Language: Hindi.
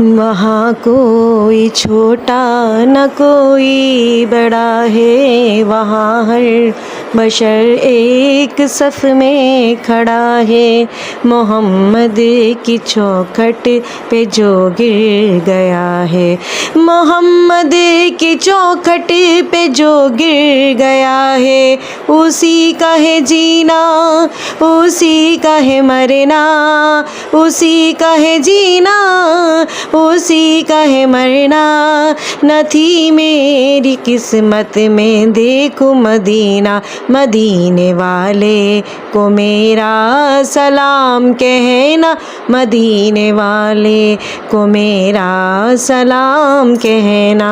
वहाँ कोई छोटा न कोई बड़ा है, वहाँ हर बशर एक सफ़ में खड़ा है। मोहम्मद की चौखट पे जो गिर गया है, मोहम्मद की चौखट पे जो गिर गया है, उसी का है जीना, उसी का है मरना, उसी का है जीना, उसी का है मरना। न थी मेरी किस्मत में देखो मदीना, मदीने वाले को मेरा सलाम कहना, मदीने वाले को मेरा सलाम कहना।